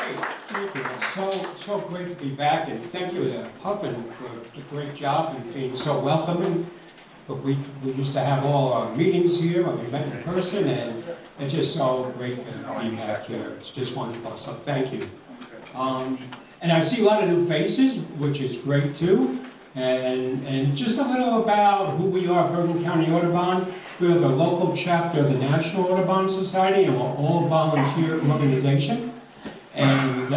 Great, thank you. It's so great to be back, and thank you to Huffman for the great job and being so welcoming. But we used to have all our meetings here when we met in person, and it's just so great to be back here. It's just wonderful, so thank you. And I see a lot of new faces, which is great too. And just a little about who we are, Bergen County Audubon. We're the local chapter of the National Audubon Society, and we're all a volunteer organization. And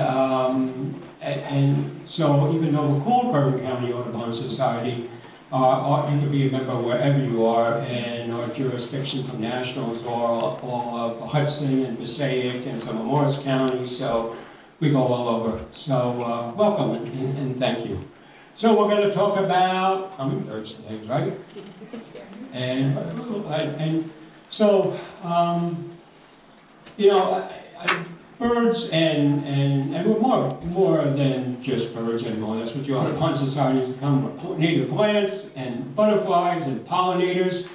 so even though we're called Bergen County Audubon Society, you can be a member wherever you are, and our jurisdiction from national is all of Hudson and Passaic and some of Morris County, so we go all over. So welcome and thank you. So we're going to talk about hummingbirds today, right? And so, you know, birds and we're more than just birds anymore. That's what the Audubon Society has become. Native plants and butterflies and pollinators.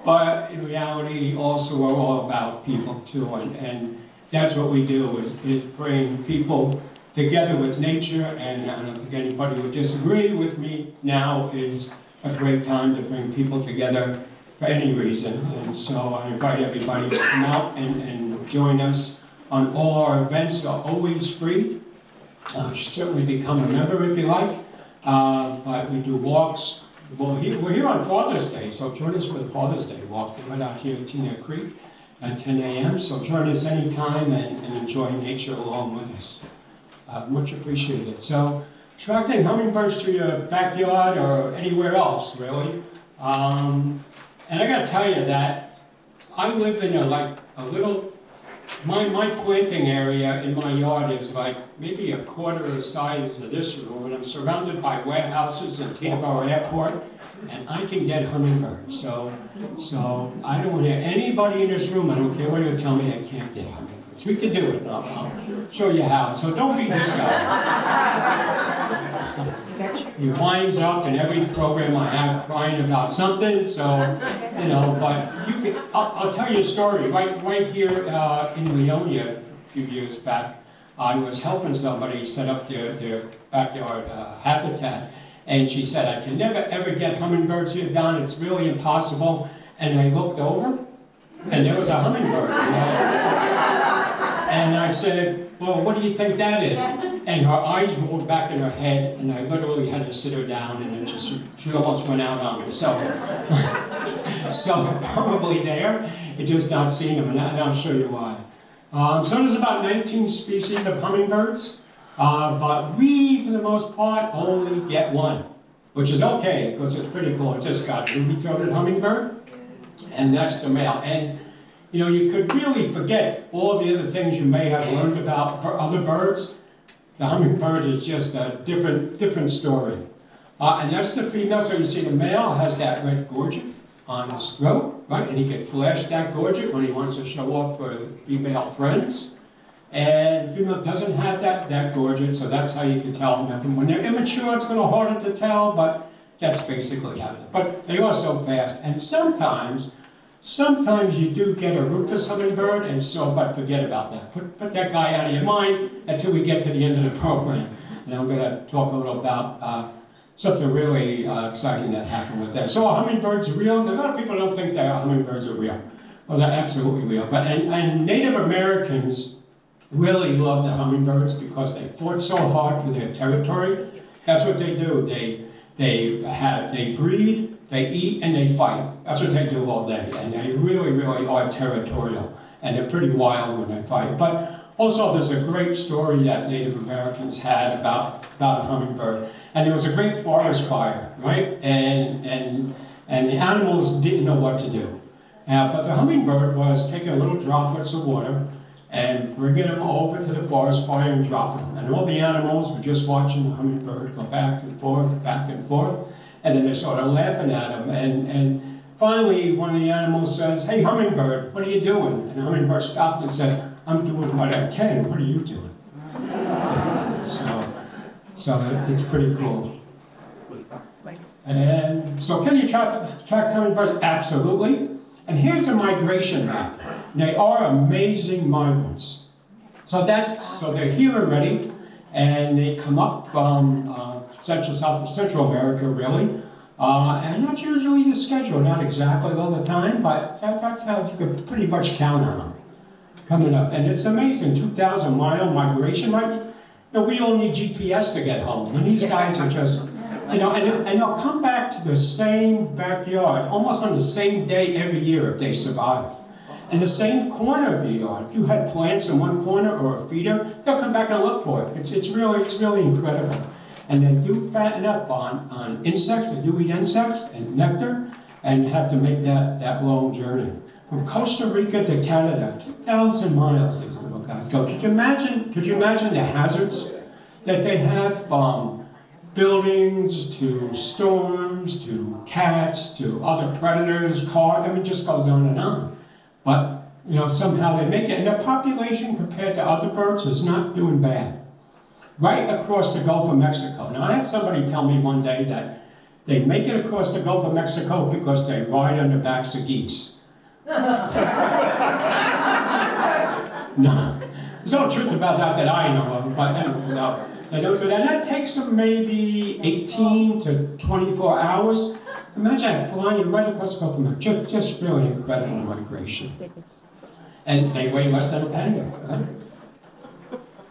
But in reality, also we're all about people too. And that's what we do is bring people together with nature, and I don't think anybody would disagree with me. Now is a great time to bring people together for any reason. And so I invite everybody to come out and join us on all our events. Are always free. You should certainly become a member if you like. But we do walks. We're here on Father's Day, so join us for the Father's Day walk. We're right out here at Tina Creek at 10 a.m. So join us anytime and enjoy nature along with us. Much appreciated. So, attracting hummingbirds to your backyard or anywhere else, really. And I got to tell you that I live in a little. My planting area in my yard is like maybe a quarter the size of this room, and I'm surrounded by warehouses and Teterboro Airport, and I can get hummingbirds. So I don't want to hear anybody in this room. I don't care what you tell me. I can't get hummingbirds. We can do it. I'll show you how. So don't be this guy. He winds up in every program I have crying about something. So, you know, but you can. I'll tell you a story. Right here in Leonia, a few years back, I was helping somebody set up their backyard habitat, and she said, "I can never ever get hummingbirds here, Don. It's really impossible." And I looked over, and there was a hummingbird. You know? And I said, "Well, what do you think that is?" And her eyes rolled back in her head, and I literally had to sit her down, and it she almost went out on me. So, so probably there, you're just not seeing them, and I'll show you why. So there's about 19 species of hummingbirds, but we, for the most part, only get one, which is okay, because it's pretty cool. It's just got ruby-throated hummingbird, and that's the male. And you know, you could really forget all the other things you may have learned about other birds. The hummingbird is just a different story. And that's the female. So you see the male has that red gorget on his throat, right? And he can flash that gorget when he wants to show off for female friends. And the female doesn't have that gorget, so that's how you can tell them. When they're immature, it's a little harder to tell, but that's basically how it is. But they are so fast. And sometimes you do get a rufous hummingbird, and so, but forget about that. Put that guy out of your mind until we get to the end of the program. And I'm going to talk a little about something really exciting that happened with them. So are hummingbirds real? A lot of people don't think that hummingbirds are real. Well, they're absolutely real. But and Native Americans really love the hummingbirds because they fought so hard for their territory. That's what they do. They breed, they eat, and they fight. That's what they do all day. And they really, really are territorial. And they're pretty wild when they fight. But also, there's a great story that Native Americans had about a hummingbird. And there was a great forest fire, right? And the animals didn't know what to do. But the hummingbird was taking little droplets of water and bringing them over to the forest fire and dropping them. And all the animals were just watching the hummingbird go back and forth, and then they're sort of laughing at him. And finally, one of the animals says, "Hey, hummingbird, what are you doing?" And the hummingbird stopped and said, "I'm doing what I can. What are you doing?" So it's pretty cool. And so can you attract hummingbirds? Absolutely. And here's a migration map. They are amazing migrants. So they're here already, and they come up from Central America, really. And that's usually the schedule, not exactly all the time, but that's how you can pretty much count on them coming up. And it's amazing, 2,000-mile migration, right? We all need GPS to get home, and these guys are just, and they'll come back to the same backyard, almost on the same day every year if they survive. And the same corner of the yard. If you had plants in one corner or a feeder, they'll come back and look for it. It's really incredible. And they do fatten up on insects, they do eat insects and nectar, and have to make that long journey. From Costa Rica to Canada, 2,000 miles these little guys go. Could you imagine the hazards that they have, from buildings to storms to cats to other predators, it just goes on and on. But somehow they make it, and their population compared to other birds is not doing bad. Right across the Gulf of Mexico. Now I had somebody tell me one day that they make it across the Gulf of Mexico because they ride on the backs of geese. No, there's no truth about that I know of, but they don't do that. And that takes them maybe 18 to 24 hours. Imagine flying right across the Gulf of Mexico. Just really incredible migration. And they weigh less than a penguin. Right?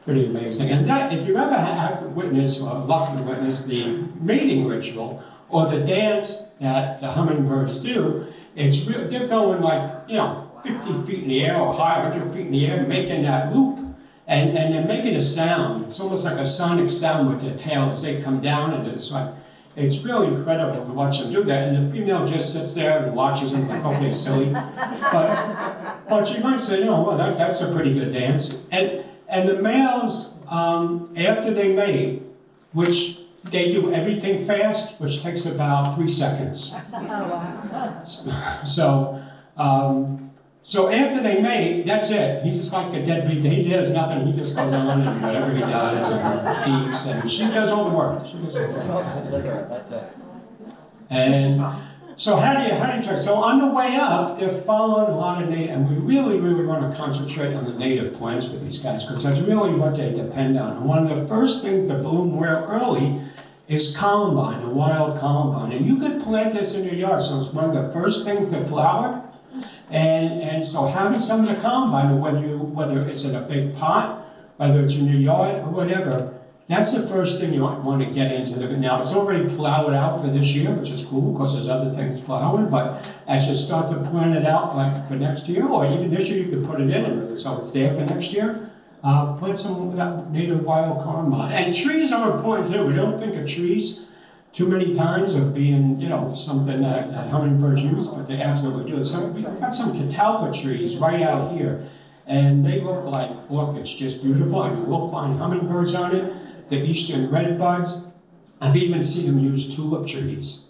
Pretty amazing. And that, if you ever have witnessed or luck to witness the mating ritual or the dance that the hummingbirds do, they're going like 50 feet in the air or high, 100 feet in the air, making that loop, and they're making a sound. It's almost like a sonic sound with their tail as they come down, and it's really incredible to watch them do that. And the female just sits there and watches them like, okay, silly. But she might say, well, that's a pretty good dance. And the males, after they mate, which they do everything fast, which takes about 3 seconds. So after they mate, that's it. He's just like a deadbeat. He does nothing. He just goes on and whatever he does and eats, and she does all the work. And so how do you track? So on the way up, they're following a lot of native, and we really want to concentrate on the native plants for these guys, because that's really what they depend on. And one of the first things that bloom real early is columbine, a wild columbine. And you could plant this in your yard, so it's one of the first things that flower. And so having some of the columbine, whether it's in a big pot, whether it's in your yard or whatever, that's the first thing you want to get into. Now, it's already flowered out for this year, which is cool because there's other things flowering, but as you start to plant it out like for next year, or even this year, you could put it in, so it's there for next year, plant some native wild columbine. And trees are important too. We don't think of trees too many times of being, something that hummingbirds use, but they absolutely do. So we've got some catalpa trees right out here, and they look like orchids, just beautiful. I mean, we'll find hummingbirds on it. The eastern redbuds. I've even seen them use tulip trees.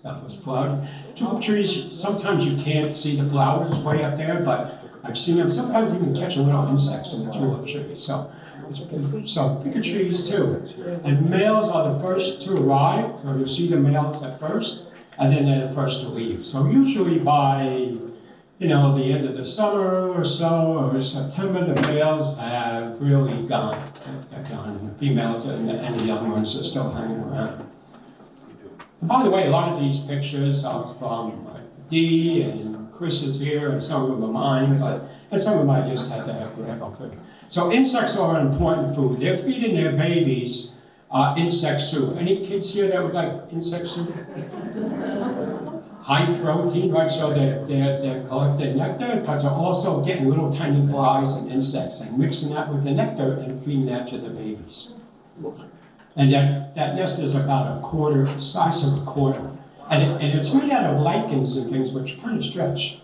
Tulip trees, sometimes you can't see the flowers way up there, but I've seen them. Sometimes you can catch little insects in the tulip trees. So think of trees too. And males are the first to arrive, so you'll see the males at first, and then they're the first to leave. So usually by the end of the summer or so, or September, the males have really gone. They're gone, and the females and the young ones are still hanging around. And by the way, a lot of these pictures are from Dee, and Chris is here, and some of them are mine, and some of them I just had to grab up quick. So insects are an important food. They're feeding their babies insect soup. Any kids here that would like insect soup? High protein, right? So they're collecting nectar, but they're also getting little tiny flies and insects and mixing that with the nectar and feeding that to the babies. And that nest is about the size of a quarter. And it's made out of lichens and things which kind of stretch.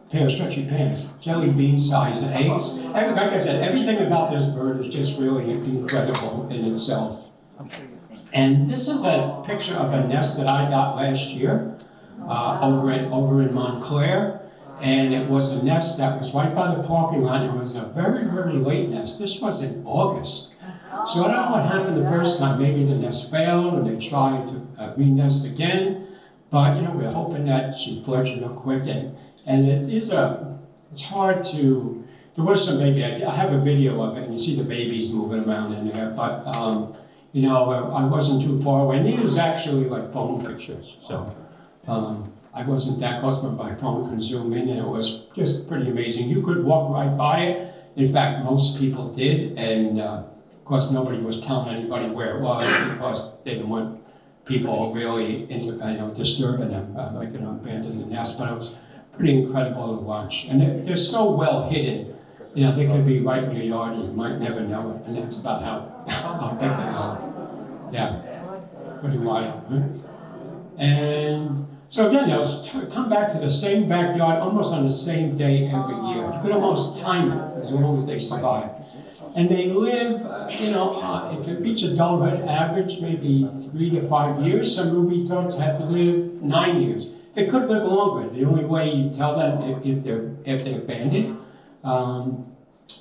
Pair of stretchy pants, jelly bean sized eggs. And like I said, everything about this bird is just really incredible in itself. And this is a picture of a nest that I got last year over in Montclair. And it was a nest that was right by the parking lot. It was a very, very late nest. This was in August. So I don't know what happened the first time. Maybe the nest failed and they tried to re-nest again. But we're hoping that she fledged real quick. And it's hard to there was some baby. I have a video of it, and you see the babies moving around in there. But you know, I wasn't too far away. And it was actually like phone pictures, so I wasn't that close, but my phone could zoom in, and it was just pretty amazing. You could walk right by it. In fact, most people did, and of course, nobody was telling anybody where it was because they didn't want people really disturbing them, abandoning the nest. But it was pretty incredible to watch, and they're so well hidden. You know, they could be right in your yard and you might never know it, and that's about how big they are. Yeah, pretty wild, right? And so again, come back to the same backyard almost on the same day every year. You could almost time it as long as they survive. And they live, if they reach adulthood, average maybe 3 to 5 years. Some ruby throats have to live 9 years. They could live longer. The only way you tell them if they're banded.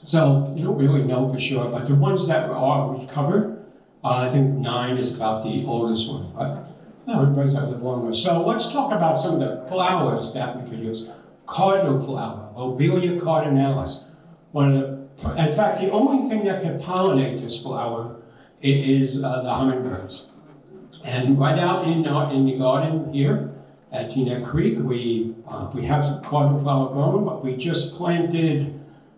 So you don't really know for sure, but the ones that are recovered, I think 9 is about the oldest one. But birds that live longer. So let's talk about some of the flowers that we could use. Cardinal flower, Lobelia cardinalis. In fact, the only thing that can pollinate this flower is the hummingbirds. And right out in the garden here at Teaneck Creek, we have some cardinal flower growing, but we just planted,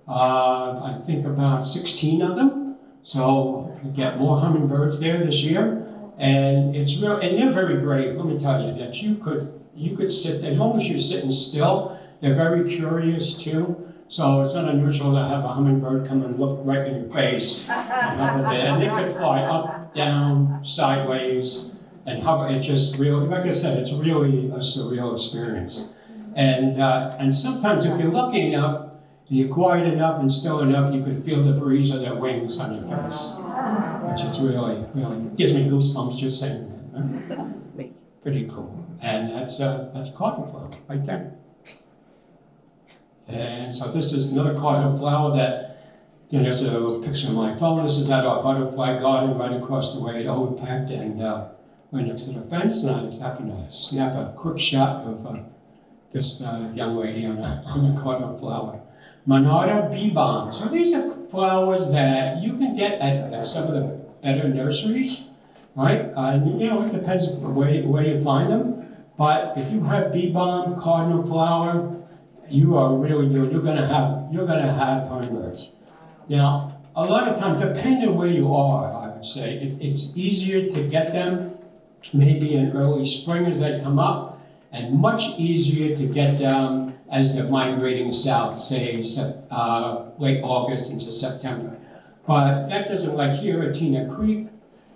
I think about 16 of them. So we get more hummingbirds there this year. And it's real, and they're very brave. Let me tell you that you could sit there, as long as you're sitting still. They're very curious too. So it's not unusual to have a hummingbird come and look right in your face and they could fly up, down, sideways, and hover. It just really, like I said, it's really a surreal experience. And sometimes if you're lucky enough, and you're quiet enough and still enough, you could feel the breeze of their wings on your face, which is really gives me goosebumps just saying that. Right? Pretty cool. And that's cardinal flower right there. And so this is another cardinal flower that, there's a picture on my phone. This is at our butterfly garden right across the way at Oldpack and right next to the fence. And I happened to snap a quick shot of this young lady on a cardinal flower. Monarda bee balm. So these are flowers that you can get at some of the better nurseries, right? It depends where you find them. But if you have bee balm, cardinal flower, you are really good. You're gonna have hummingbirds. Now, a lot of times, depending on where you are, I would say it's easier to get them maybe in early spring as they come up, and much easier to get them as they're migrating south, say late August into September. But that doesn't, like here at Teaneck Creek,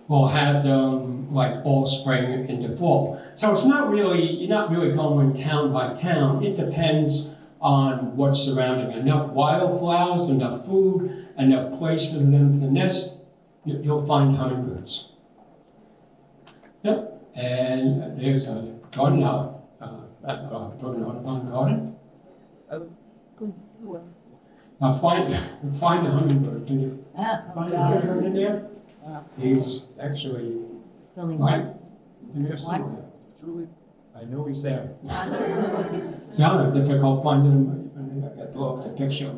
we'll have them like all spring into fall. So it's not really, you're not really going town by town. It depends on what's surrounding. Enough wildflowers, enough food, enough place for them to nest, you'll find hummingbirds. Yep, and there's a garden out at Audubon Garden. Now find the hummingbird. Can you find the hummingbird in there? He's actually right in there somewhere. I know he's there. Sounded difficult finding him. I got to blow up the picture.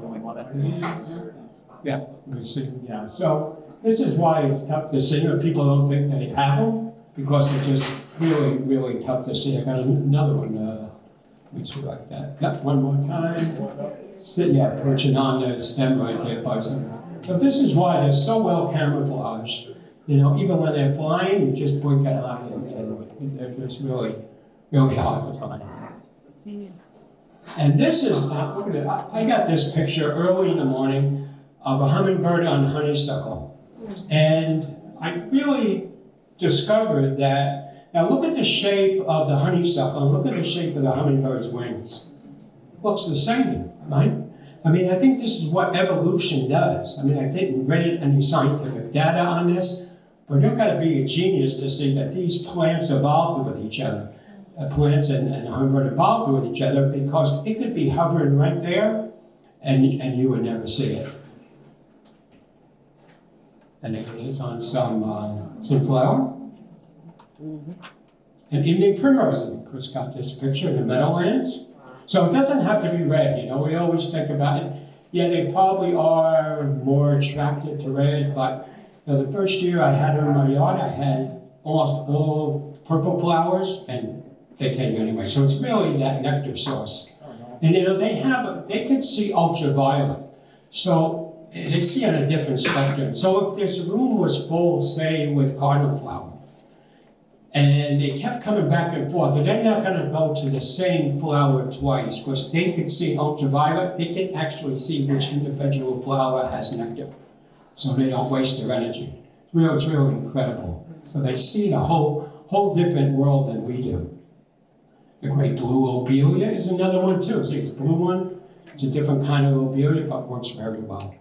Yeah, let me see. Yeah, so this is why it's tough to see. People don't think they have them because they're just really, really tough to see. I got another one. Let me see like that. Yep, one more time. Perching on the stem right there, buzzing. But this is why they're so well camouflaged. Even when they're flying, you just blink an eye and they're just really, really hard to find. And this is, I got this picture early in the morning of a hummingbird on honeysuckle. And I really discovered that, now look at the shape of the honeysuckle and look at the shape of the hummingbird's wings. Looks the same, right? I think this is what evolution does. I didn't read any scientific data on this, but you've got to be a genius to see that these plants evolved with each other. Plants and hummingbird evolved with each other because it could be hovering right there and you would never see it. And it is on some flower. And evening primrose, and Chris got this picture in the meadowlands. So it doesn't have to be red, we always think about it. Yeah, they probably are more attracted to red, but the first year I had her in my yard, I had almost all purple flowers, and they came anyway. So it's really that nectar source. And they can see ultraviolet. So they see on a different spectrum. So if this room was full, say, with cardinal flower, and they kept coming back and forth, they're not going to go to the same flower twice, because they could see ultraviolet. They can actually see which individual flower has nectar, so they don't waste their energy. It's really incredible. So they see a whole different world than we do. The great blue lobelia is another one too. See, it's a blue one. It's a different kind of lobelia, but works very well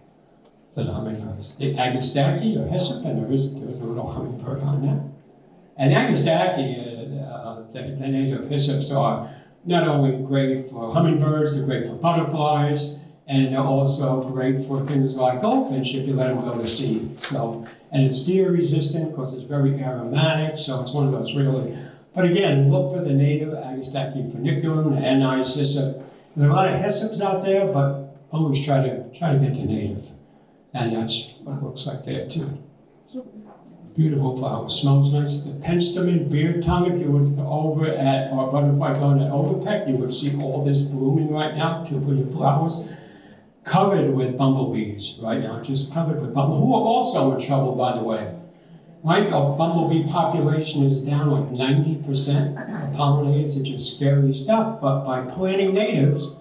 for the hummingbirds. The agastachy or hyssop, and there's a little hummingbird on there. And agastachy, the native hyssops are not only great for hummingbirds, they're great for butterflies, and they're also great for things like goldfinch if you let them go to seed. So, and it's deer resistant because it's very aromatic, so it's one of those really. But again, look for the native Agastachy funiculum, the anise hyssop. There's a lot of hyssops out there, but always try to get the native. And that's what it looks like there too. Beautiful flower, smells nice. The penstemon beard tongue, if you were over at our butterfly garden at Overpeck, you would see all this blooming right now, 2 billion flowers, covered with bumblebees right now, just covered with bumblebees, who are also in trouble, by the way. Right, the bumblebee population is down like 90%. Pollinators are just scary stuff, but by planting natives,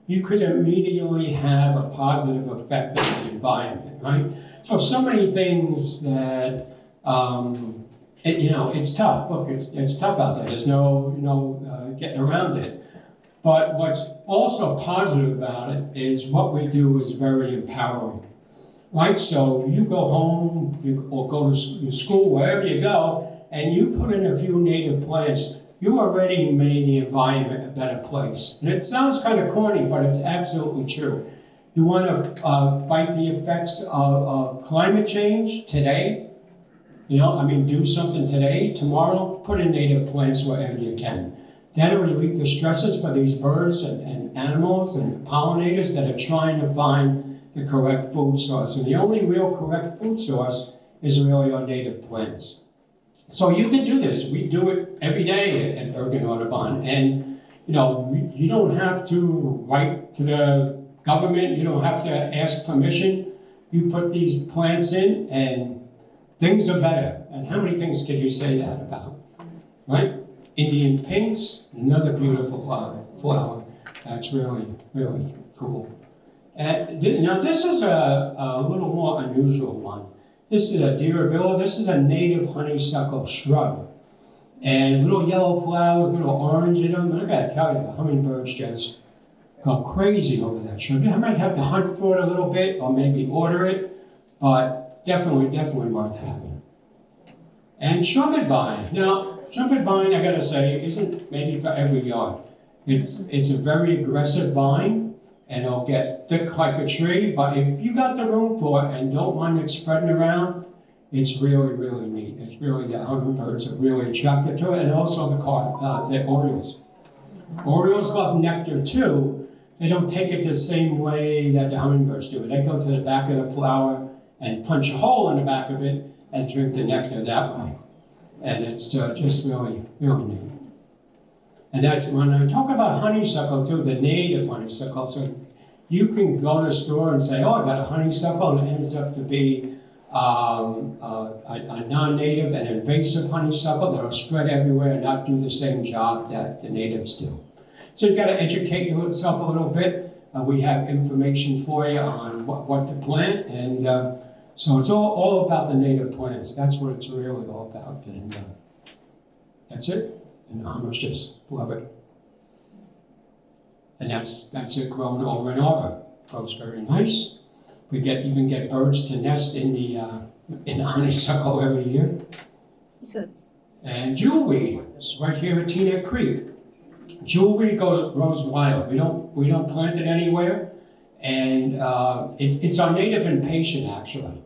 you could immediately have a positive effect on the environment, right? So many things that, it's tough. Look, it's tough out there. There's no getting around it. But what's also positive about it is what we do is very empowering. Right, so you go home, or go to your school, wherever you go, and you put in a few native plants, you already made the environment a better place. And it sounds kind of corny, but it's absolutely true. You want to fight the effects of climate change today, do something today, tomorrow, put in native plants wherever you can. That'll relieve the stresses for these birds and animals and pollinators that are trying to find the correct food source. And the only real correct food source is really our native plants. So you can do this. We do it every day at Bergen Audubon. And you don't have to write to the government. You don't have to ask permission. You put these plants in and things are better. And how many things can you say that about? Right? Indian pinks, another beautiful flower. That's really, really cool. Now this is a little more unusual one. This is a Diravilla. This is a native honeysuckle shrub. And little yellow flowers, little orange in them. And I gotta tell you, the hummingbirds just go crazy over that shrub. I might have to hunt for it a little bit or maybe order it, but definitely worth having. And trumpet vine. Now, trumpet vine, I gotta say, isn't maybe for every yard. It's a very aggressive vine. And it'll get thick like a tree, but if you got the room for it and don't mind it spreading around, it's really, really neat. It's really, the hummingbirds are really attracted to it, and also the orioles. Orioles love nectar too. They don't take it the same way that the hummingbirds do. They go to the back of the flower and punch a hole in the back of it and drink the nectar that way. And it's just really, really neat. And that's when I talk about honeysuckle too, the native honeysuckle. So you can go to the store and say, oh, I got a honeysuckle, and it ends up to be a non-native and invasive honeysuckle that will spread everywhere and not do the same job that the natives do. So you've got to educate yourself a little bit. We have information for you on what to plant, and so it's all about the native plants. That's what it's really all about, and that's it. And Amish just love it. And that's it grown over in arbor. Grows very nice. We even get birds to nest in the honeysuckle every year. And jewelweed is right here at Teaneck Creek. Jewelweed grows wild. We don't plant it anywhere, and it's our native impatient actually.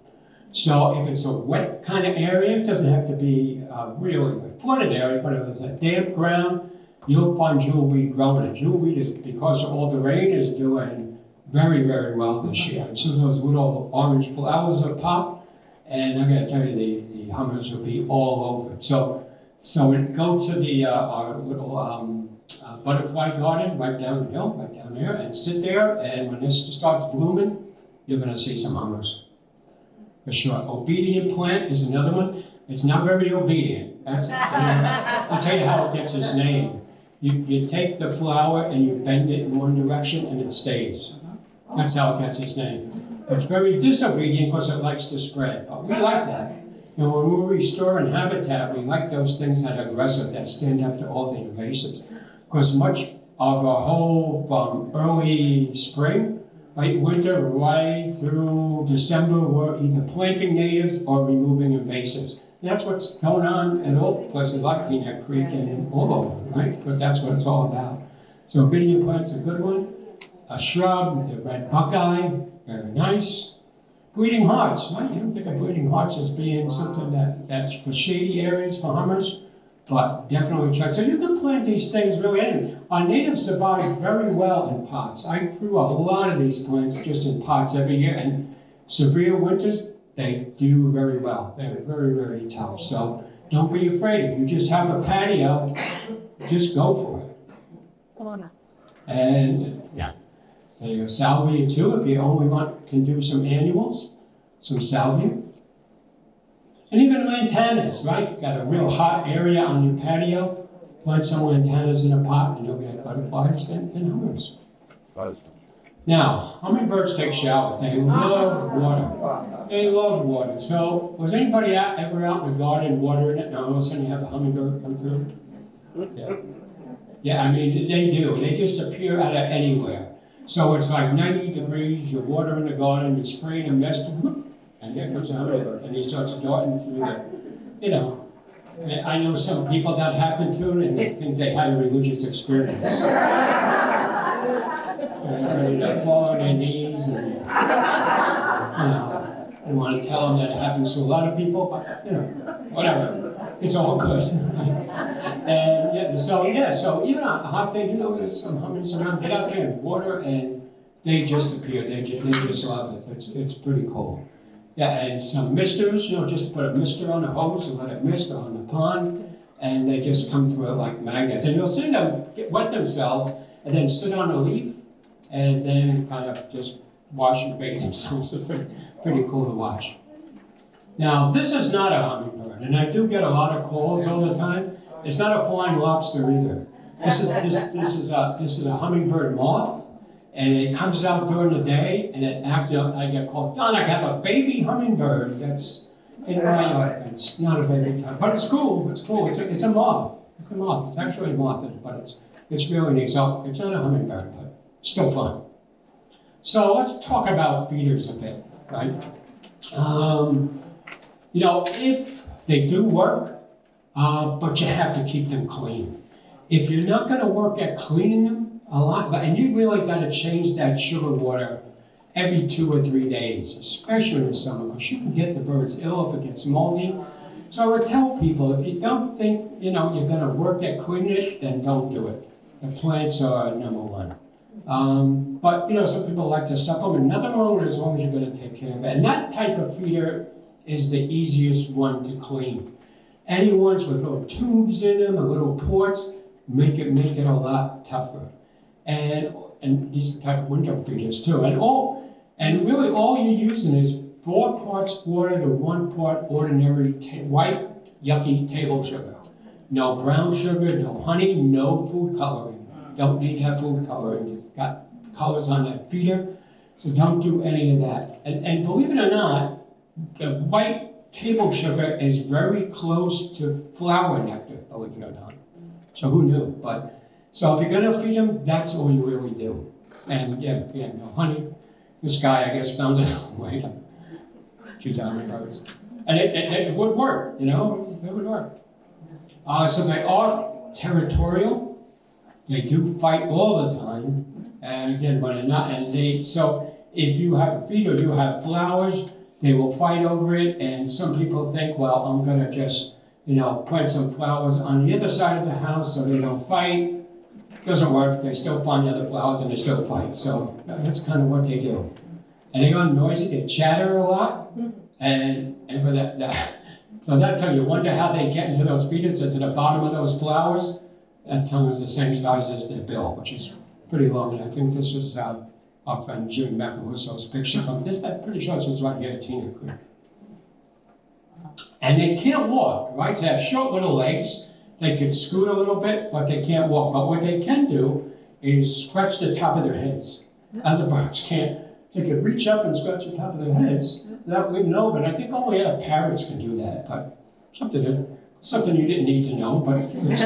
So if it's a wet kind of area, it doesn't have to be really a flooded area, but if it's a damp ground, you'll find jewelweed growing. And jewelweed is, because of all the rain, is doing very, very well this year. And so those little orange flowers will pop, and I gotta tell you, the hummers will be all over it. So we go to the our little butterfly garden right down the hill, right down there, and sit there, and when this starts blooming, you're gonna see some hummers. For sure. Obedient plant is another one. It's not very obedient. I'll tell you how it gets its name. You take the flower and you bend it in one direction and it stays. That's how it gets its name. It's very disobedient because it likes to spread, but we like that. You know, when we're restoring habitat, we like those things that are aggressive, that stand up to all the invasives. Because much of our whole from early spring, late winter, right through December, we're either planting natives or removing invasives. And that's what's going on at all places like Peanut Creek and all over, right? Because that's what it's all about. So obedient plant's a good one. A shrub, the red buckeye, very nice. Breeding hearts, right? You don't think of breeding hearts as being something that's for shady areas for hummers, but definitely try. So you can plant these things really anyway. Our natives survive very well in pots. I grew a lot of these plants just in pots every year, and severe winters, they do very well. They're very, very tough. So don't be afraid. If you just have a patio, just go for it. And yeah. And you salvia too, if you only can do some annuals, some salvia. And even lantanas, right? Got a real hot area on your patio, plant some lantanas in a pot, and you'll get butterflies and hummers. Now, hummingbirds take showers. They love water. They love water. So, was anybody ever out in the garden watering it, and all of a sudden you have a hummingbird come through? Yeah. Yeah, I mean, they do. They just appear out of anywhere. So it's like 90 degrees, you're watering the garden, you're spraying a mist, and here comes a hummingbird, and he starts darting through the, you know. I know some people that happened to, and they think they had a religious experience. They're ready to fall on their knees, and, you know, I want to tell them that it happens to a lot of people, but, you know, whatever. It's all good. And yeah, so even on a hot day, you know, there's some hummers around, get out there and water, and they just appear. They just love it. It's pretty cool. Yeah, and some misters, you know, just put a mister on a hose and let it mist on the pond, and they just come through it like magnets. And you'll see them wet themselves, and then sit on a leaf, and then kind of just wash and bathe themselves. It's pretty cool to watch. Now, this is not a hummingbird, and I do get a lot of calls all the time. It's not a flying lobster either. This is a hummingbird moth, and it comes out during the day, and it actually, I get called, Don, I have a baby hummingbird that's in my yard. It's not a baby, but it's cool. It's cool. It's a moth. It's a moth. It's actually a moth, but it's really neat. So it's not a hummingbird, but still fun. So let's talk about feeders a bit, right? You know, if they do work, but you have to keep them clean. If you're not going to work at cleaning them a lot, and you really got to change that sugar water every 2 or 3 days, especially in the summer, because you can get the birds ill if it gets moldy. So I would tell people, if you don't think, you know, you're going to work at cleaning it, then don't do it. The plants are number one. But, you know, some people like to supplement. Nothing wrong with it as long as you're going to take care of it. And that type of feeder is the easiest one to clean. Any ones with little tubes in them, or little ports, make it a lot tougher. And these type of window feeders too. And really all you're using is 4 parts water to 1 part ordinary white, yucky table sugar. No brown sugar, no honey, no food coloring. Don't need to have food coloring. It's got colors on that feeder, so don't do any of that. And believe it or not, the white table sugar is very close to flower nectar, believe it or not. So who knew? But so if you're gonna feed them, that's all you really do. And yeah, no honey. This guy, I guess, found a way to shoot down the birds. And it would work, you know, it would work. So they are territorial. They do fight all the time. And again, when they're not, so if you have a feeder, you have flowers, they will fight over it. And some people think, well, I'm gonna just, you know, plant some flowers on the other side of the house so they don't fight. doesn't work. They still find other flowers and they still fight. So that's kind of what they do. And they are noisy. They chatter a lot. And with that so that tongue, you wonder how they get into those feeders to the bottom of those flowers. That tongue is the same size as their bill, which is pretty long. And I think this was our friend Jim Macaruso's picture from this. I'm pretty sure this was right here at Tina Creek. And they can't walk, right? They have short little legs. They could scoot a little bit, but they can't walk. But what they can do is scratch the top of their heads. Other birds can't. They can reach up and scratch the top of their heads. That we know, but I think only parrots can do that. But something you didn't need to know, but it's,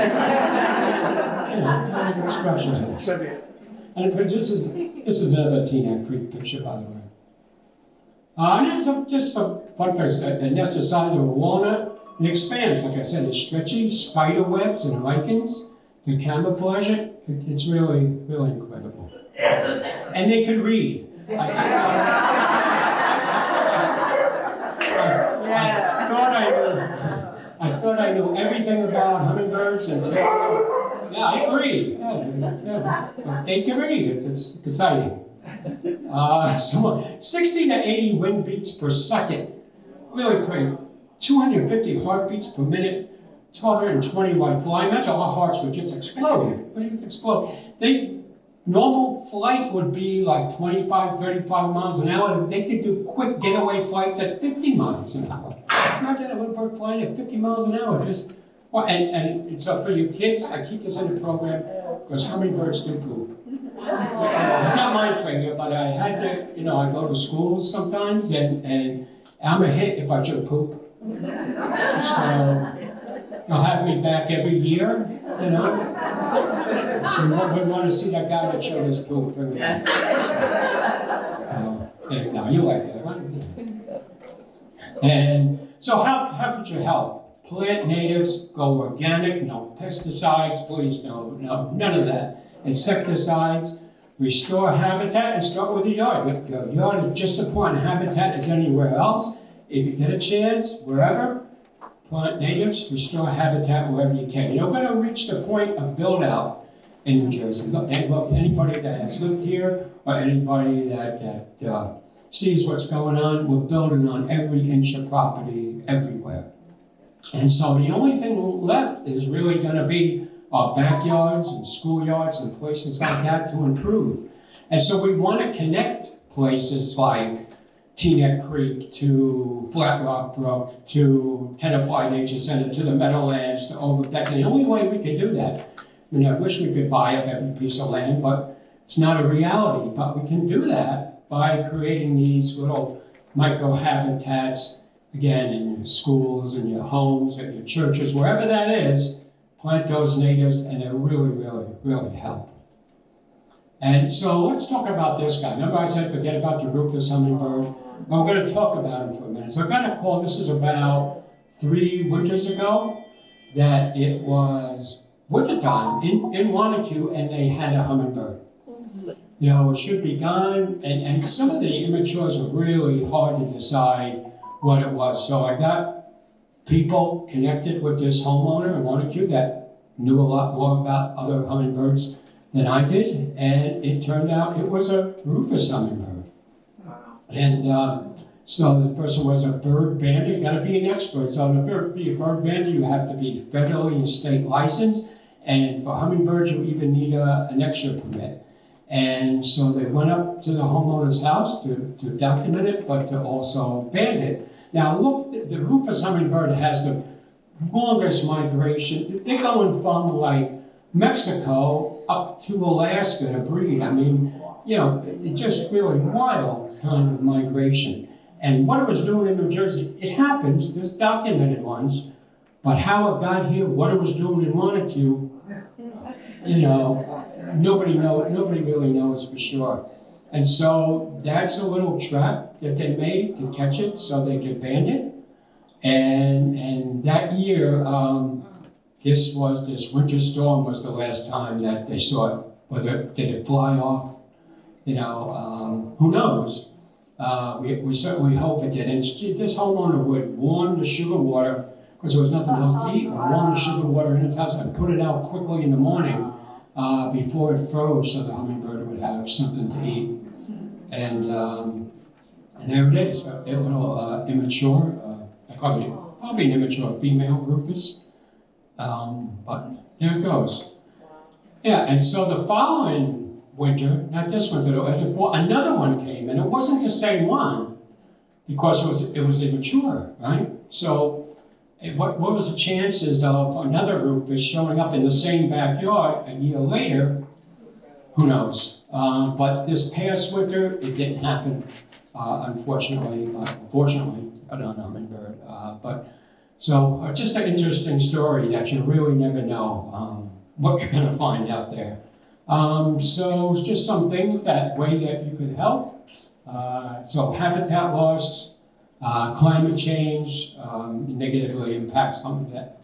scratch their heads. And this is another Teaneck Creek picture, by the way. And it's just some fun facts. The nest the size of a walnut. It expands, like I said, it's stretchy, spider webs and lichens to camouflage it. It's really, really incredible. And they can read. I thought I knew everything about hummingbirds until, yeah, I agree. Yeah. They can read. It's exciting. 60 to 80 wind beats per second. Really quick. 250 heartbeats per minute. 1,220 white fly. Imagine our hearts would just explode. Would just explode. Normal flight would be like 25, 35 miles an hour. They could do quick getaway flights at 50 miles an hour. Imagine a little bird flying at 50 miles an hour. And so for you kids, I keep this in the program because hummingbirds do poop. It's not my favorite, but I had to, I go to schools sometimes and I'm a hit if I should poop. So they'll have me back every year, So we want to see that guy that showed us poop. Now you like that, right? And so how could you help? Plant natives, go organic, no pesticides, please, no, none of that. Insecticides, restore habitat, and start with the yard. Your yard is just as important habitat as anywhere else. If you get a chance, wherever, plant natives, restore habitat wherever you can. You're going to reach the point of build out in New Jersey. Look, anybody that has lived here or anybody that sees what's going on, we're building on every inch of property everywhere. And so the only thing left is really going to be our backyards and schoolyards and places like that to improve. And so we want to connect places like Teaneck Creek to Flat Rock Brook to Tenafly Nature Center to the Meadowlands to Overbeck. And the only way we can do that, I wish we could buy up every piece of land, but it's not a reality. But we can do that by creating these little micro-habitats, again, in your schools, in your homes, at your churches, wherever that is, plant those natives, and they really, really, really help. And so let's talk about this guy. Remember I said forget about the rufous hummingbird? Well, we're going to talk about him for a minute. So I got a call, this is about 3 winters ago, that it was wintertime in Wanacue, and they had a hummingbird. It should be gone, and some of the immatures are really hard to decide what it was. So I got people connected with this homeowner in Wanacue that knew a lot more about other hummingbirds than I did, and it turned out it was a rufous hummingbird. And so the person was a bird bander. You got to be an expert. So to be a bird bander, you have to be federally and state licensed, and for hummingbirds, you even need an extra permit. And so they went up to the homeowner's house to document it, but to also band it. Now look, the rufous hummingbird has the longest migration. They're going from like Mexico up to Alaska to breed. I mean, it's just really wild kind of migration. And what it was doing in New Jersey, it happens, there's documented ones, but how it got here, what it was doing in Wanacue, nobody really knows for sure. And so that's a little trap that they made to catch it so they could band it. And that year, this winter storm was the last time that they saw it. Whether did it fly off, who knows? We certainly hope it didn't. This homeowner would warm the sugar water, because there was nothing else to eat, would warm the sugar water in its house and put it out quickly in the morning before it froze, so the hummingbird would have something to eat. And there it is, a little immature, probably an immature female rufus. But there it goes. Yeah, and so the following winter, not this winter, another one came, and it wasn't the same one because it was immature, right? So what was the chances of another rufus showing up in the same backyard a year later? Who knows? But this past winter, it didn't happen, unfortunately, fortunately, but on hummingbird. So just an interesting story that you really never know what you're going to find out there. So just some things that you could help. So habitat loss, climate change negatively impacts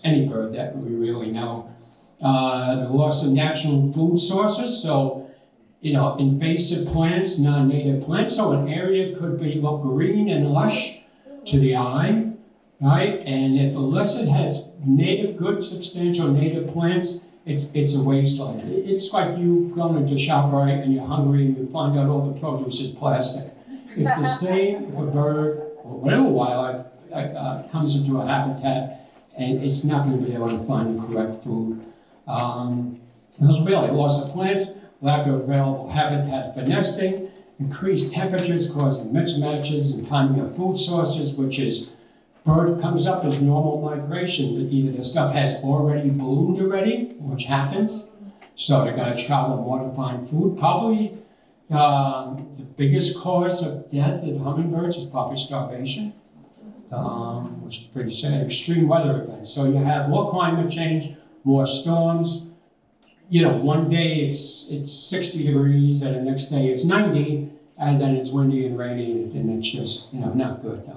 any bird that we really know. The loss of natural food sources, so invasive plants, non-native plants. So an area could look green and lush to the eye, right? And unless it has good, substantial native plants, it's a wasteland. It's like you going into ShopRite and you're hungry and you find out all the produce is plastic. It's the same if a bird or whatever wildlife comes into a habitat and it's not going to be able to find the correct food. Because really, loss of plants, lack of available habitat for nesting, increased temperatures causing mismatches in timing of food sources, which is bird comes up as normal migration, but either the stuff has already bloomed already, which happens, so they're going to travel more to find food. Probably the biggest cause of death in hummingbirds is probably starvation, which is pretty sad. Extreme weather events. So you have more climate change, more storms. One day it's 60 degrees, and the next day it's 90, and then it's windy and rainy, and it's just not good.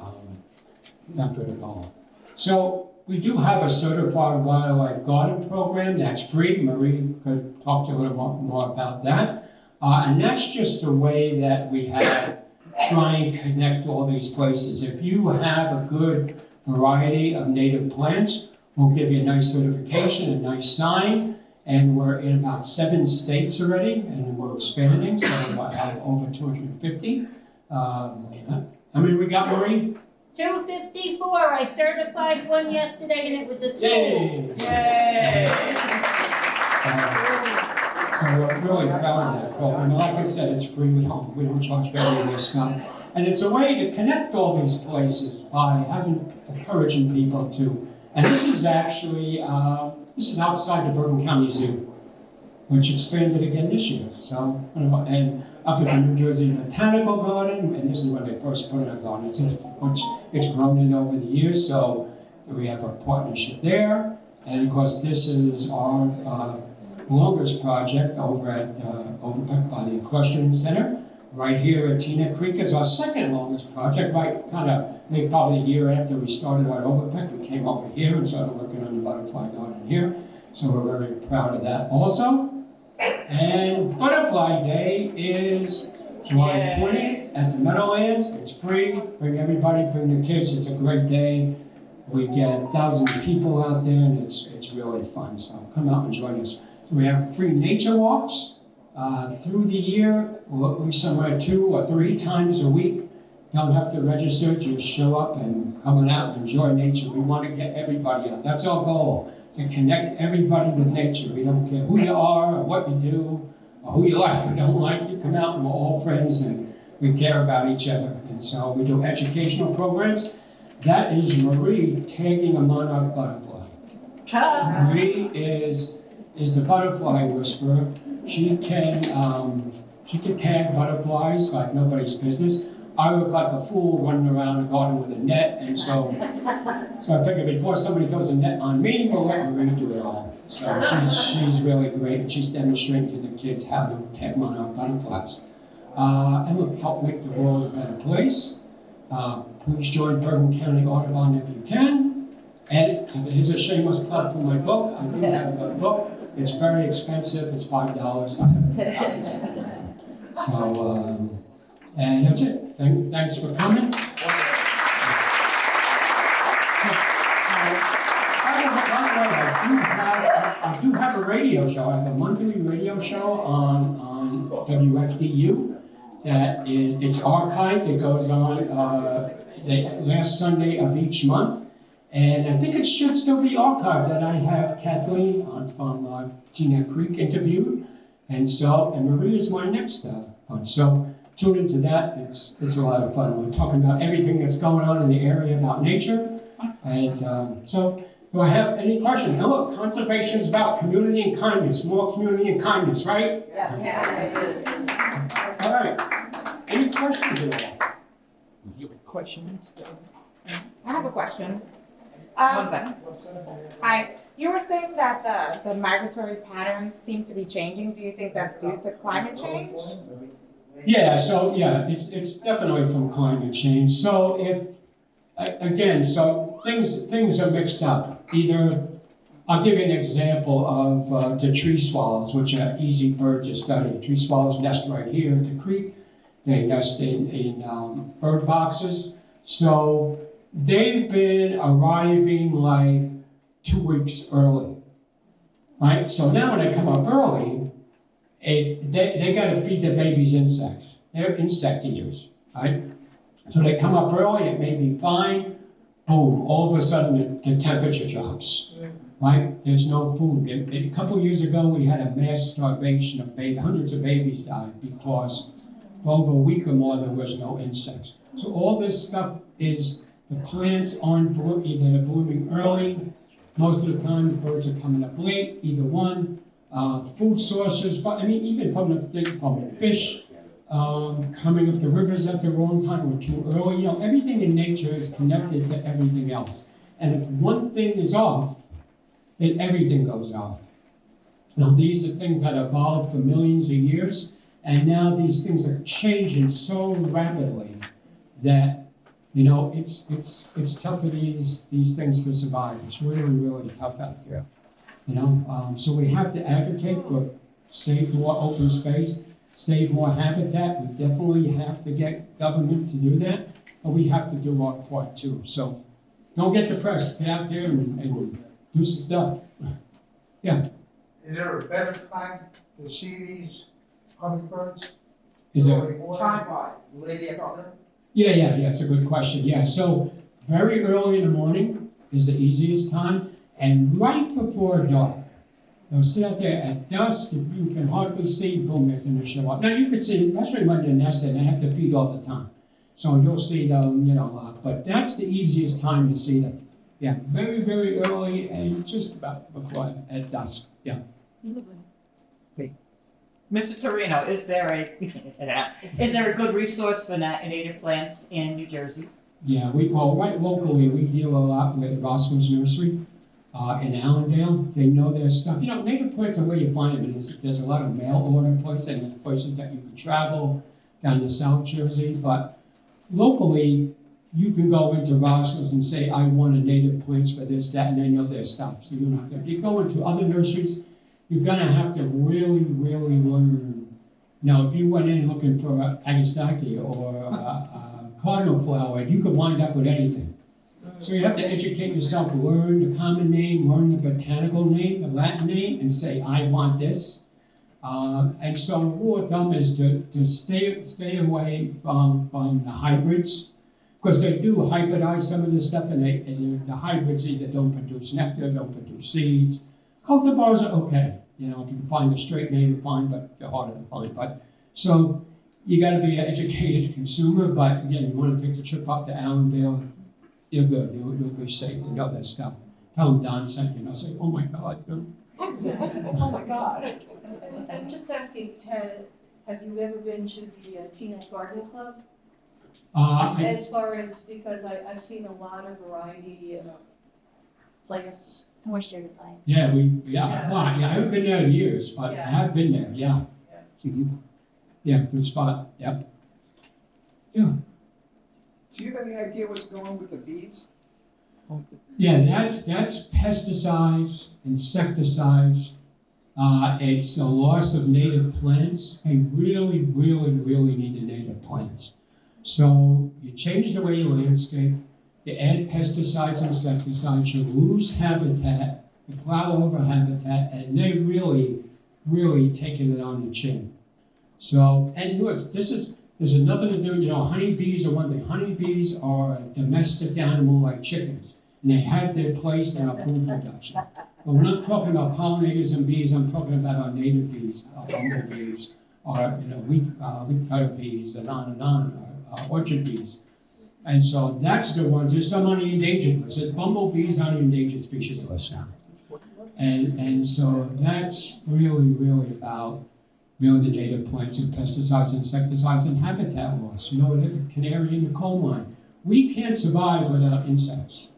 Not good at all. So we do have a certified wildlife garden program that's free. Marie could talk to you a little more about that. And that's just a way that we have try and connect all these places. If you have a good variety of native plants, we'll give you a nice certification, a nice sign. And we're in about 7 states already, and we're expanding, so I have over 250. How many we got, Marie? 254. I certified one yesterday, and it was a school. Yay! Yay! So we're really proud of that program. Like I said, it's free. We don't charge for any of this stuff. And it's a way to connect all these places by encouraging people to. And this is actually outside the Bergen County Zoo, which expanded again this year. So and up at the New Jersey Botanical Garden, and this is when they first put in a garden. It's grown in over the years, so we have a partnership there. And of course, this is our longest project over at by the Equestrian Center. Right here at Tina Creek is our second longest project, maybe probably a year after we started at Overpeck. We came over here and started working on the butterfly garden here. So we're very proud of that also. And Butterfly Day is July 20th at the Meadowlands. It's free. Bring everybody, bring the kids. It's a great day. We get thousands of people out there, and it's really fun. So come out and join us. So we have free nature walks through the year. We're somewhere 2 or 3 times a week. Don't have to register. Just show up and come out and enjoy nature. We want to get everybody out. That's our goal. To connect everybody with nature. We don't care who you are or what you do or who you like or don't like. You come out and we're all friends and we care about each other. And so we do educational programs. That is Marie tagging a monarch butterfly. Marie is the butterfly whisperer. She can tag butterflies like nobody's business. I look like a fool running around the garden with a net, and so I figured before somebody throws a net on me, we'll let Marie do it all. So she's really great, and she's demonstrating to the kids how to tag monarch butterflies. And look, help make the world a better place. Please join Bergen County Audubon if you can. And here's a shameless plug for my book. I do have a book. It's very expensive. It's $5. I have it. So, and that's it. Thanks for coming. I do have do have a radio show. I have a monthly radio show on WFDU that it's archived. It goes on the last Sunday of each month. And I think it should still be archived that I have Kathleen from Teaneck Creek interviewed. And Maria's my next one. So tune into that. It's a lot of fun. We're talking about everything that's going on in the area about nature. And so, do I have any questions? Now look, conservation is about community and kindness. More community and kindness, right? Yes. All right. Any questions at all? You have questions? I have a question. One thing. Hi. You were saying that the migratory patterns seem to be changing. Do you think that's due to climate change? Yeah, so it's definitely from climate change. So things are mixed up. Either, I'll give you an example of the tree swallows, which are easy birds to study. Tree swallows nest right here at the creek. They nest in bird boxes. So they've been arriving like 2 weeks early, right? So now when they come up early, they got to feed their babies insects. They're insect eaters, right? So they come up early, it may be fine, boom, all of a sudden the temperature drops, right? There's no food. A couple years ago, we had a mass starvation of babies. Hundreds of babies died because for over a week or more, there was no insects. So all this stuff is the plants aren't either they're blooming early, most of the time the birds are coming up late, either one. Food sources, but I mean, even from fish coming up the rivers at the wrong time or too early. Everything in nature is connected to everything else. And if one thing is off, then everything goes off. Now, these are things that evolved for millions of years, and now these things are changing so rapidly that it's tough for these things to survive. It's really, really tough out there. So we have to advocate for save more open space, save more habitat. We definitely have to get government to do that, but we have to do our part too. So don't get depressed. Get out there and do some stuff. Yeah. Is there a better time to see these hummingbirds? Is there? Tripod. Lady up there? Yeah. It's a good question. Yeah. So very early in the morning is the easiest time. And right before dark, they'll sit out there at dusk. If you can hardly see, boom, there's going to show up. Now you can see, especially when they're nested, they have to feed all the time. So you'll see them, but that's the easiest time to see them. Yeah, very, very early and just about before at dusk. Yeah. Mr. Torino, is there a good resource for native plants in New Jersey? Yeah, right locally, we deal a lot with Roscoe's Nursery. In Allendale, they know their stuff. Native plants are where you find them. There's a lot of mail order places, and there's places that you can travel down to South Jersey. But locally, you can go into Roscoe's and say, I want a native plants for this, that, and they know their stuff. So you don't have to. If you go into other nurseries, you're going to have to really, really learn. If you went in looking for Agastaki or a cardinal flower, you could wind up with anything. So you have to educate yourself, learn the common name, learn the botanical name, the Latin name, and say, I want this. And so the rule of thumb is to stay away from the hybrids, because they do hybridize some of the stuff, and the hybrids either don't produce nectar, don't produce seeds. Cultivars are okay, if you can find a straight native, fine, but they're harder to find. So you got to be an educated consumer, but again, you want to take the trip up to Allendale, you're good. You'll be safe. You know that stuff. Tell them Don sent you. Say, oh my God. Oh my God. I'm just asking, have you ever been to the Teaneck Garden Club? As far as, because I've seen a lot of variety of plants. We're certified. Yeah, I haven't been there in years, but I have been there. Yeah. Yeah, good spot. Yep. Yeah. Do you have any idea what's going on with the bees? Yeah, that's pesticides, insecticides. It's a loss of native plants. They really, really, really need the native plants. So you change the way you landscape, you add pesticides, insecticides, you lose habitat, the cloud-over habitat, and they really taking it on the chin. So, and look, there's nothing to do, honeybees are one thing. Honeybees are a domestic animal like chickens, and they have their place in our food production. But when I'm talking about pollinators and bees, I'm talking about our native bees, our bumblebees, our wheat cutter bees, and on, our orchard bees. And so that's the ones. There's some on the endangered list. There's bumblebees on the endangered species list now. And so that's really about the native plants and pesticides, insecticides, and habitat loss. The canary in the coal mine. We can't survive without insects.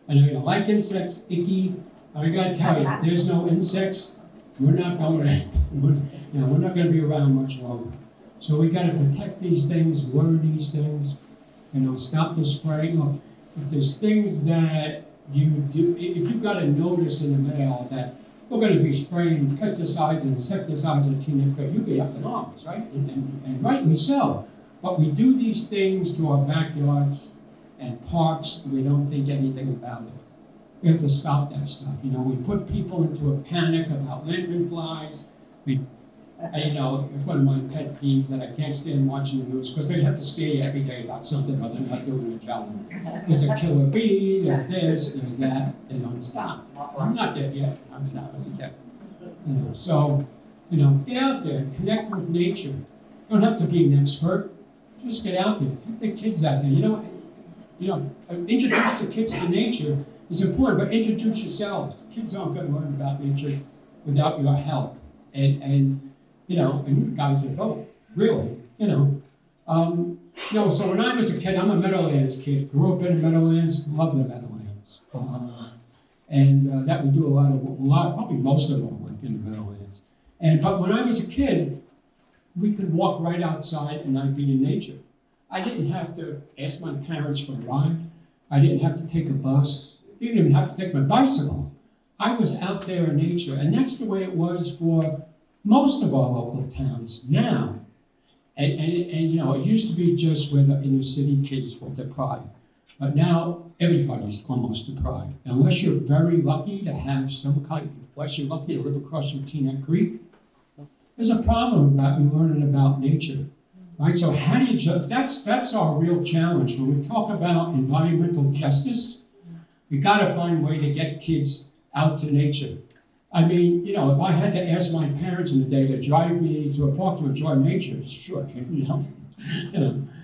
And if you like insects, icky. I gotta tell you, if there's no insects, we're not going to be around much longer. So we gotta protect these things, learn these things, stop the spraying. Look, if there's things that you do, if you've got a notice in the mail that we're going to be spraying pesticides and insecticides in teenage grade, you get up in arms, right? And rightly so. But we do these things to our backyards and parks, and we don't think anything about it. We have to stop that stuff. We put people into a panic about lanternflies. It's one of my pet peeves that I can't stand watching the news because they have to scare you every day about something or they're not doing their job. There's a killer bee, there's this, there's that. They don't stop. I'm not dead yet. I'm not really dead. So, get out there, connect with nature. Don't have to be an expert. Just get out there. Take the kids out there. Introduce the kids to nature is important, but introduce yourselves. Kids aren't going to learn about nature without your help. And you guys that vote, really, so when I was a kid, I'm a Meadowlands kid, grew up in the Meadowlands, love the Meadowlands. That we do a lot, probably most of our work in the Meadowlands. But when I was a kid, we could walk right outside and I'd be in nature. I didn't have to ask my parents for a ride. I didn't have to take a bus. I didn't even have to take my bicycle. I was out there in nature, and that's the way it was for most of our local towns now. And it used to be just where the inner city kids were deprived. But now everybody's almost deprived. Unless you're very lucky to have unless you're lucky to live across from Teaneck Creek, there's a problem about you learning about nature. Right? So how do you that's our real challenge. When we talk about environmental justice, we gotta find a way to get kids out to nature. I mean, if I had to ask my parents in the day to drive me to a park to enjoy nature, sure,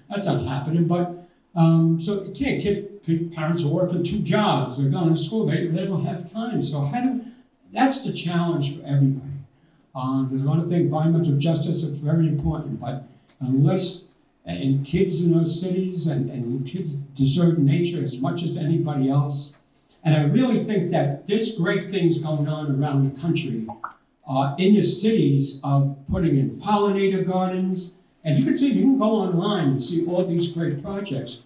that's not happening. But so you can't parents are working 2 jobs, they're going to school, they don't have time. So that's the challenge for everybody. There's one thing, environmental justice is very important, but unless and kids in those cities and kids deserve nature as much as anybody else. And I really think that there's great things going on around the country in the cities of putting in pollinator gardens. And you can go online and see all these great projects.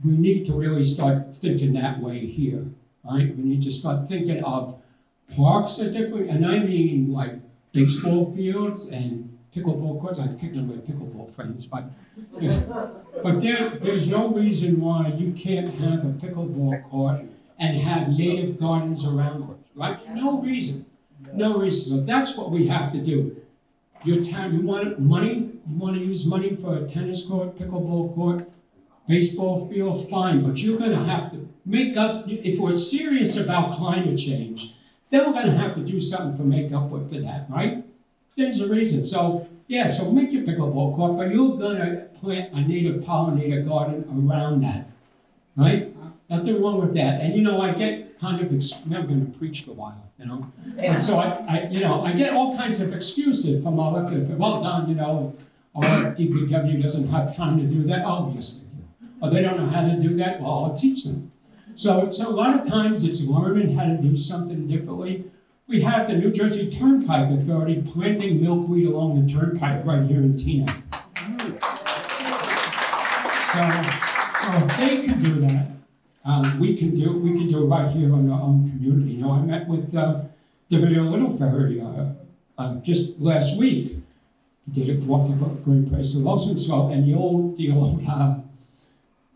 We need to really start thinking that way here, right? We need to start thinking of parks as different, and I mean like baseball fields and pickleball courts. I'm picking on my pickleball friends, but there's no reason why you can't have a pickleball court and have native gardens around it, right? No reason. So that's what we have to do. Your town, you want money? You want to use money for a tennis court, pickleball court, baseball field? Fine, but you're going to have to make up. If we're serious about climate change, then we're going to have to do something to make up for that, right? There's a reason. So make your pickleball court, but you're going to plant a native pollinator garden around that, right? Nothing wrong with that. And I get kind of, I'm going to preach for a while, Yeah. And so I get all kinds of excuses from our elected, well done, our DPW doesn't have time to do that. Oh, yes, they do. Or they don't know how to do that. Well, I'll teach them. So a lot of times it's learning how to do something differently. We have the New Jersey Turnpike Authority planting milkweed along the turnpike right here in Teaneck. So if they can do that, we can do it right here in our own community. I met with the Mayor Little Ferry just last week. Walked a great place to Losensville, and the old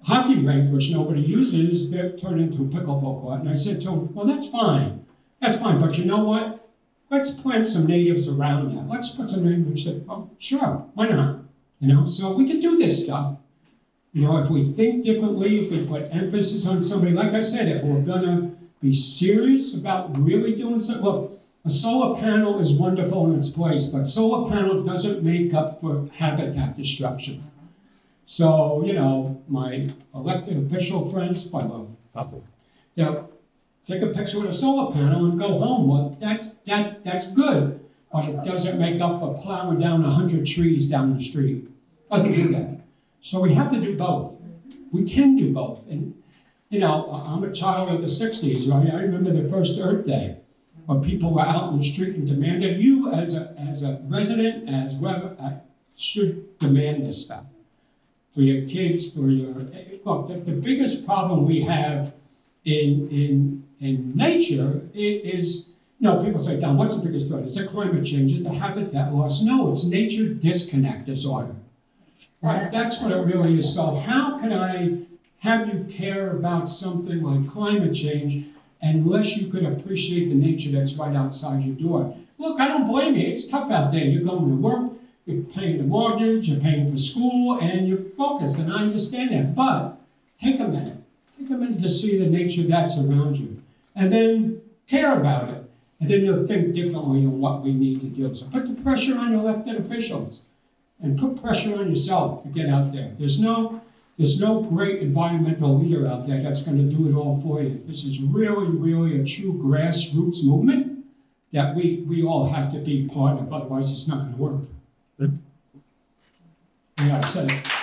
hockey rink, which nobody uses, they're turned into a pickleball court. And I said to him, well, that's fine. That's fine, but you know what? Let's plant some natives around that. Let's put some natives, oh, sure, why not? So we can do this stuff. If we think differently, if we put emphasis on somebody, like I said, if we're gonna be serious about really doing something, look, a solar panel is wonderful in its place, but solar panel doesn't make up for habitat destruction. So, my elected official friends, I love couple, take a picture with a solar panel and go home. Well, that's good, but it doesn't make up for plowing down 100 trees down the street. Doesn't do that. So we have to do both. We can do both. And, I'm a child of the 60s, right? I remember the first Earth Day, when people were out in the street and demanded, you as a resident, as whoever, should demand this stuff. For your kids, for your, look, the biggest problem we have in nature is, people say, Don, what's the biggest threat? Is it climate change? Is the habitat loss? No, it's nature disconnect disorder. Right? That's what it really is. So how can I have you care about something like climate change unless you could appreciate the nature that's right outside your door? Look, I don't blame you. It's tough out there. You're going to work, you're paying the mortgage, you're paying for school, and you're focused, and I understand that. But take a minute. Take a minute to see the nature that's around you. And then care about it. And then you'll think differently on what we need to do. So put the pressure on your elected officials. And put pressure on yourself to get out there. There's no great environmental leader out there that's going to do it all for you. This is really, really a true grassroots movement that we all have to be part of. Otherwise, it's not going to work. Yeah, I said it.